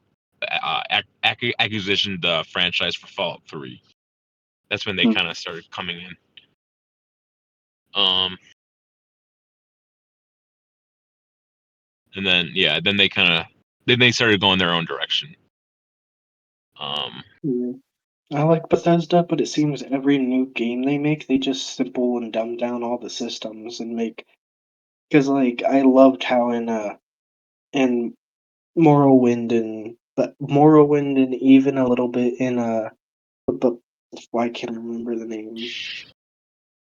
acquisitioned the franchise for Fallout 3. That's when they Hmm. kind of started coming in. Um, and then they started going their own direction. Yeah. I like Bethesda, but it seems every new game they make, they just simple and dumb down all the systems and make. Because like I loved how in Morrowind and even a little bit in But why can't I remember the name?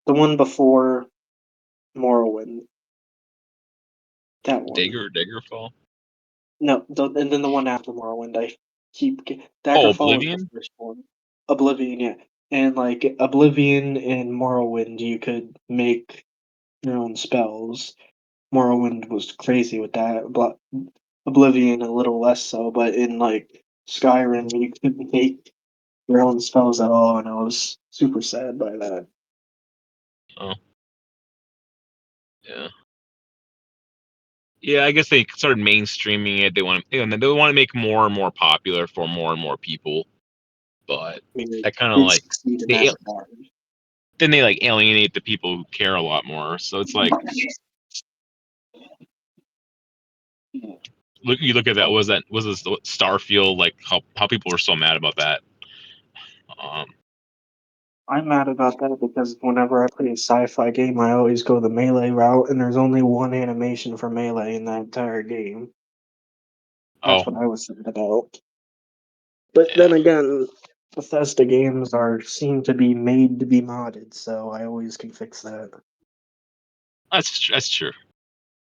The one before Morrowind. That one. Daggerfall. No, and then the one after Morrowind. I keep Oh, Daggerfall was the Oblivion? first one. Oblivion, yeah. And like Oblivion and Morrowind, you could make your own spells. Morrowind was crazy with that. But Oblivion a little less so. But in like Skyrim, you couldn't make your own spells at all, and I was super sad by that. Oh. Yeah. Yeah, I guess they started mainstreaming it. They want to make more and more popular for more and more people. But I mean, they that kind of did like succeed in they that regard. then they like alienate the people who care a lot more. So it's like you look at that was this Starfield, like how people were so mad about that. I'm mad about that because whenever I play a sci-fi game, I always go the melee route, and there's only one animation for melee in that entire game. That's Oh what I was sad about. But yeah, then again, Bethesda games seem to be made to be modded, so I always can fix that. that's true.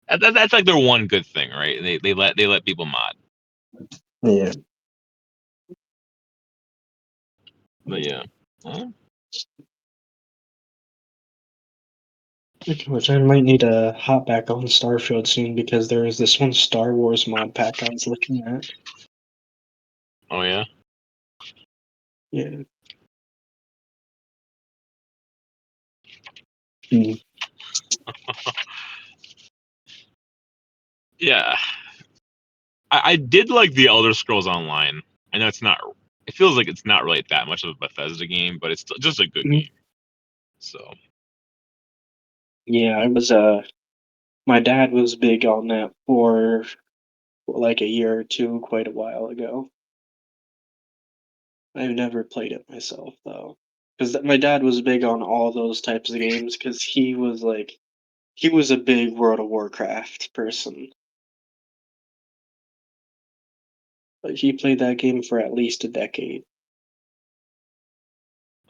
That's like their one good thing, right? They let people mod. Yeah. But yeah. Well, Which I might need to hop back on Starfield soon because there is this one Star Wars mod pack I was looking at. oh yeah. Yeah. Hmm. Yeah. I did like the Elder Scrolls Online. I know it's not. It feels like it's not really that much of a Bethesda game, but it's just a good Mhm. game. So Yeah, I was my dad was big on that for like a year or two, quite a while ago. I've never played it myself though, because my dad was big on all those types of games because he was a big World of Warcraft person. Like he played that game for at least a decade.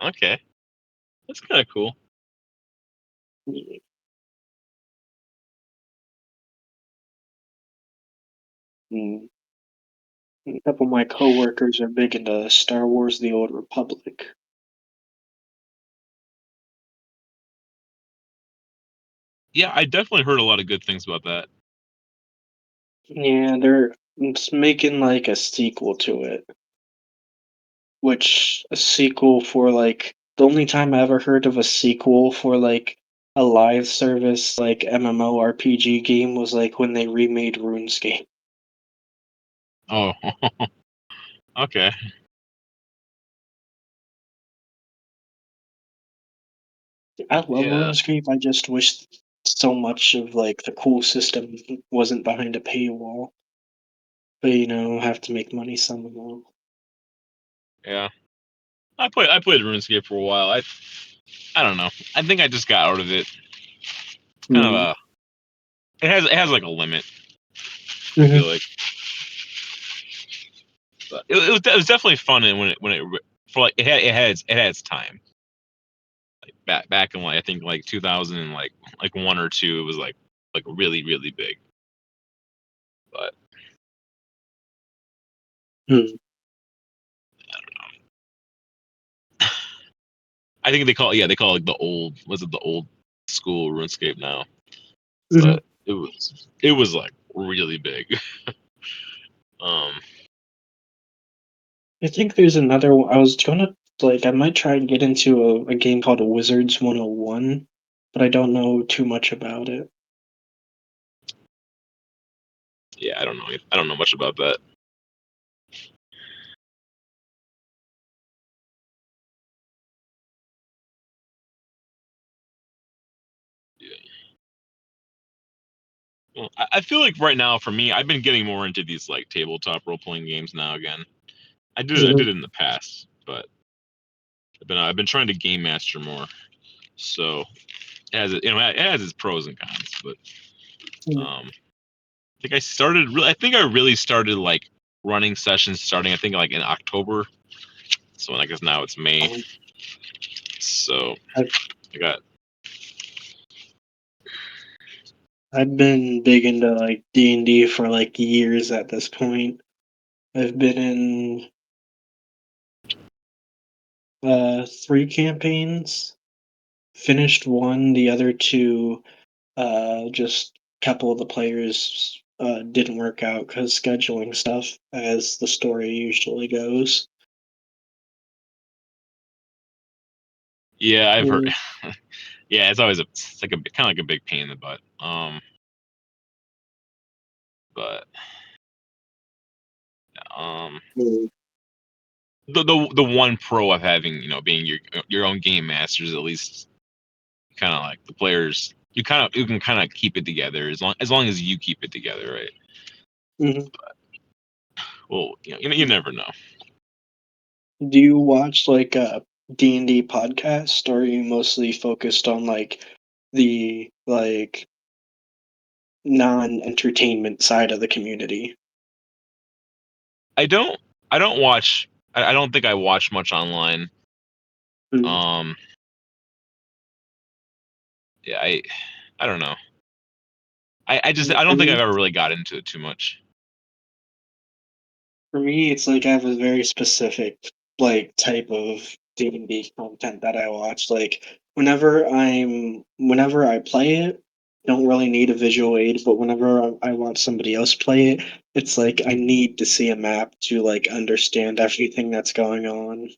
okay, that's kind of cool. Mm. A couple of my coworkers are big into Star Wars: The Old Republic. Yeah, I definitely heard a lot of good things about that. Yeah, they're making like a sequel to it. Which a sequel for like the only time I ever heard of a sequel for like a live service like MMORPG game was like when they remade RuneScape. Oh, okay. I love Yeah, RuneScape. I just wish so much of like the cool system wasn't behind a paywall. But have to make money somehow. yeah. I played RuneScape for a while. I don't know. I think I just got out of it. It's kind of Hmm. it has like a limit. I Hmm. feel like, but it was definitely fun. And when it for like it had its time. Like back in like I think like 2000 and like one or two, it was like really really big. But Hmm. I think they call it like the old the old school RuneScape now. Hmm. But it was like really big. um I think there's another one. I was gonna I might try and get into a game called Wizards 101, but I don't know too much about it. yeah, I don't know much about that. Yeah. Well, I feel like right now for me, I've been getting more into these like tabletop role playing games now again. I did it in the past, but I've been trying to game master more. So it has its pros and cons, but Mhm. I think I really started like running sessions starting I think like in October. So I guess now it's May. Um, So I've, I got I've been big into like D&D for like years at this point. I've been in 3 campaigns, finished one, the other 2 just a couple of the players didn't work out because scheduling stuff, as the story usually goes. yeah, I've heard. Mm. Yeah, it's always it's like a kind of like a big pain in the butt. But um, Mm. the one pro of having being your own game master is at least kind of like the players. You can kind of keep it together as long as you keep it together, right? Mhm. Well, you never know. Do you watch like a D&D podcast, or are you mostly focused on like the like non-entertainment side of the community? I don't I don't watch. I don't think I watch much online. Mm. Um, yeah, I don't know. I For don't think I've me, ever really got into it too much. it's like I have a very specific like type of D&D content that I watch. Like whenever I play it, I don't really need a visual aid, but whenever I watch somebody else play it, it's like I need to see a map to like understand everything that's going on.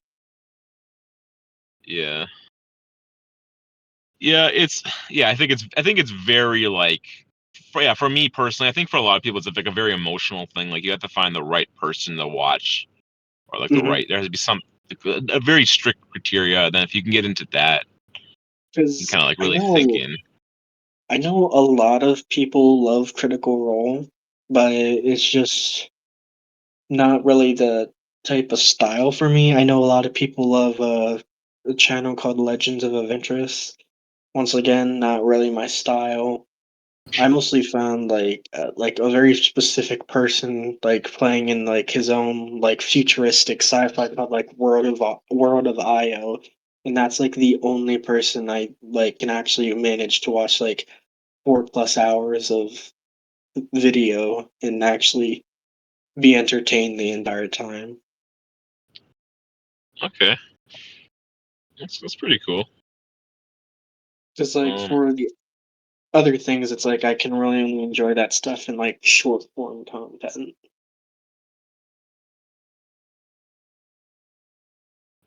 Yeah. Yeah, I think it's very like for me personally, I think for a lot of people it's like a very emotional thing. Like you have to find the right person to watch, or like there has to be some a very strict criteria. Then if you can get into that, you Because kind of like really think in. I know a lot of people love Critical Role, but it's just not really the type of style for me. I know a lot of people love a channel called Legends of Adventurous. Once again, not really my style. I mostly found like a very specific person like playing in like his own like futuristic sci-fi called like World of Io, and that's like the only person I like can actually manage to watch like 4+ hours of video and actually be entertained the entire time. Okay, that's pretty cool. Because like Um, for the other things, it's like I can really only enjoy that stuff in like short form content.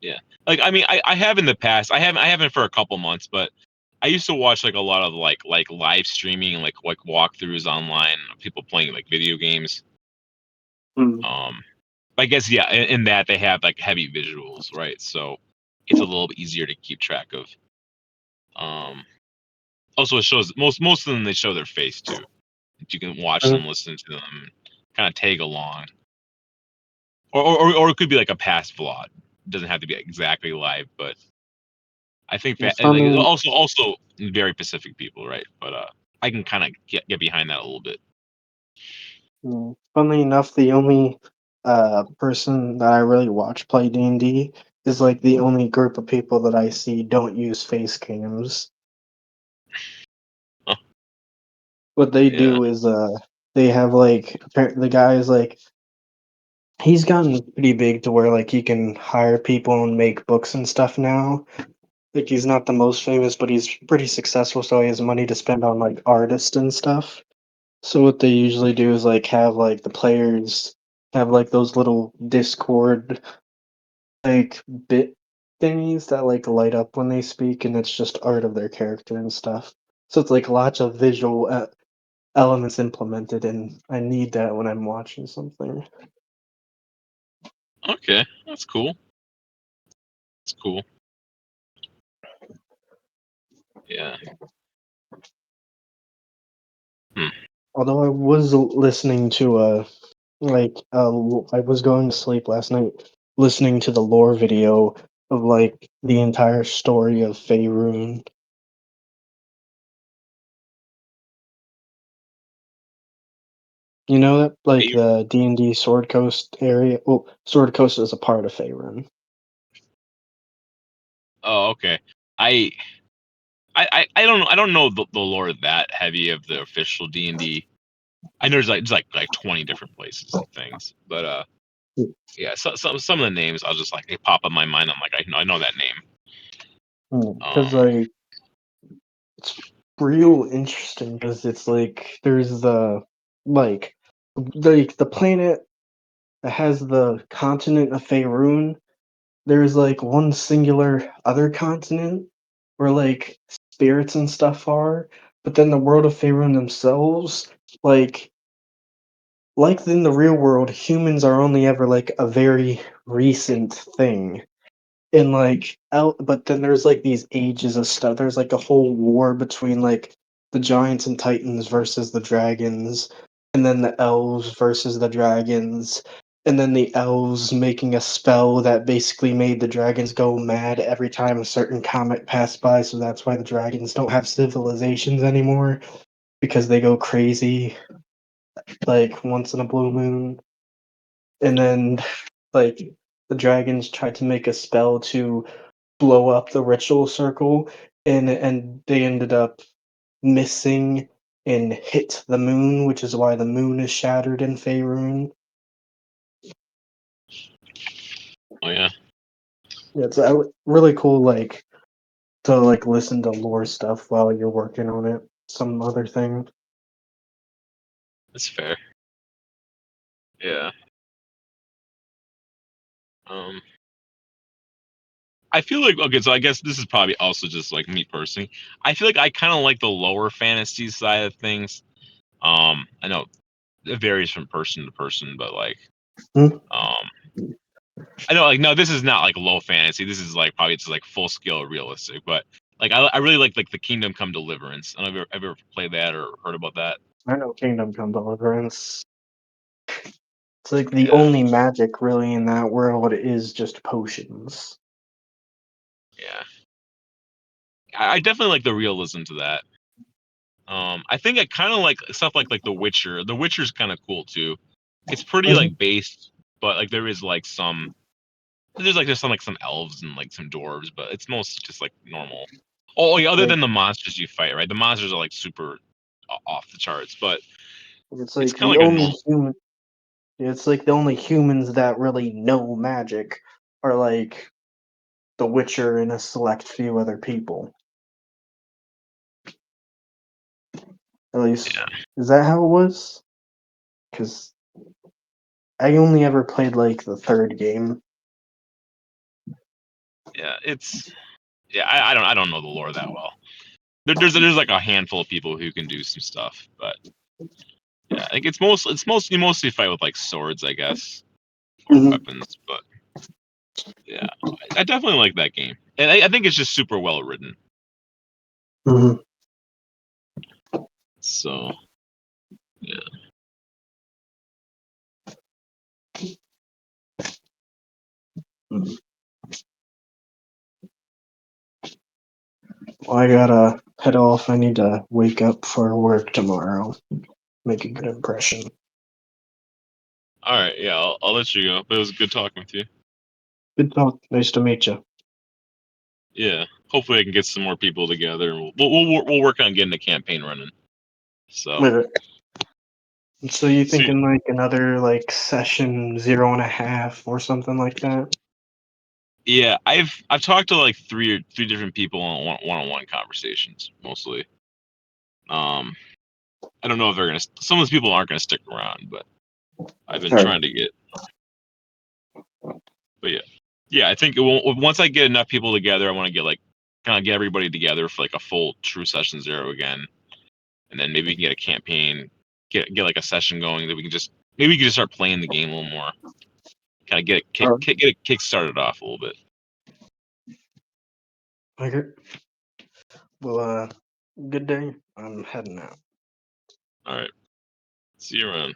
yeah, like I mean, I have in the past. I haven't for a couple months, but I used to watch like a lot of like live streaming, like walkthroughs online of people playing like video games. Mm. Um, I guess yeah, in that they have like heavy visuals, right? So it's a little bit easier to keep track of. Um, Also, it shows most of them they show their face too. You can watch them, listen to them, kind of tag along, or it could be like a past vlog. It doesn't have to be exactly live, but I think that and like Funny, also very Pacific people, right? But I can kind of get behind that a little bit. funnily enough, the only person that I really watch play D&D is like the only group of people that I see don't use face cams. Huh, What they yeah. do is they have like the guy is like he's gotten pretty big to where like he can hire people and make books and stuff now. Like he's not the most famous, but he's pretty successful, so he has money to spend on like artists and stuff. So what they usually do is like have like the players have like those little Discord like bit thingies that like light up when they speak, and it's just art of their character and stuff. So it's like lots of visual elements implemented, and I need that when I'm watching something. Okay, that's cool. That's cool. Yeah. Hmm. Although I was listening to I was going to sleep last night listening to the lore video of like the entire story of Faerun. You know that like Hey, the D&D Sword Coast area. Well, Sword Coast is a part of Faerun. Oh, okay. I I don't know the lore that heavy of the official D&D. I know there's like 20 different places and things, but yeah, some of the names I'll just like they pop up in my mind. I'm like I know that name. Because like it's real interesting because it's like there's like the planet that has the continent of Faerun. There's like one singular other continent where like spirits and stuff are, but then the world of Faerun themselves, like in the real world, humans are only ever like a very recent thing. And like out but then there's like these ages of stuff. There's like a whole war between like the giants and titans versus the dragons, and then the elves versus the dragons, and then the elves making a spell that basically made the dragons go mad every time a certain comet passed by, so that's why the dragons don't have civilizations anymore, because they go crazy like once in a blue moon. And then like the dragons tried to make a spell to blow up the ritual circle, and they ended up missing and hit the moon, which is why the moon is shattered in Faerun. Oh yeah, Yeah, it's really cool, like to like listen to lore stuff while you're working on it. Some other thing. that's fair. Yeah. Um, I feel like okay, so I guess this is probably also just like me personally. I feel like I kind of like the lower fantasy side of things. I know it varies from person to person, but like, Hmm? I know like no, this is not like low fantasy. This is like probably just like full scale realistic. But like I really like the Kingdom Come Deliverance. I don't know if you've ever played that or heard about that. I know Kingdom Come Deliverance. It's like the Yeah, only magic really in that world is just potions. yeah. I definitely like the realism to that. I think I kind of like stuff like The Witcher. The Witcher's kind of cool too. It's pretty Mhm. like based, but like there is like some elves and like some dwarves, but it's mostly just like normal. Oh yeah, other Like than the monsters you fight, right? The monsters are like super off the charts, but it's it's like kind of the like a only normal. human. It's like the only humans that really know magic are like The Witcher and a select few other people. At least, Yeah, is that how it was? Because I only ever played like the third game. yeah. I don't know the lore that well. There's like a handful of people who can do some stuff, but yeah, like it's mostly fight with like swords, I guess, or Hmm. weapons, but. Yeah, I definitely like that game, and I think it's just super well written. Hmm. So yeah, Well, I gotta head off. I need to wake up for work tomorrow. Make a good impression. all right, yeah, I'll let you go. But it was good talking with you. Good talk. Nice to meet you. Yeah, hopefully I can get some more people together, and we'll work on getting the campaign running. So So you see, thinking like another like session 0.5 or something like that? yeah, I've talked to like three different people on one-on-one conversations mostly. Um, I don't know if they're gonna. Some of those people aren't gonna stick around, but I've been Alright. trying to get. But yeah, I think it will, once I get enough people together, I want to get like kind of get everybody together for like a full true session zero again, and then maybe we can get a campaign, get like a session going that we can just maybe we can just start playing the game a little more, kind of get it kick started off a little bit. Okay. Well, good day. I'm heading out. All right, see you around.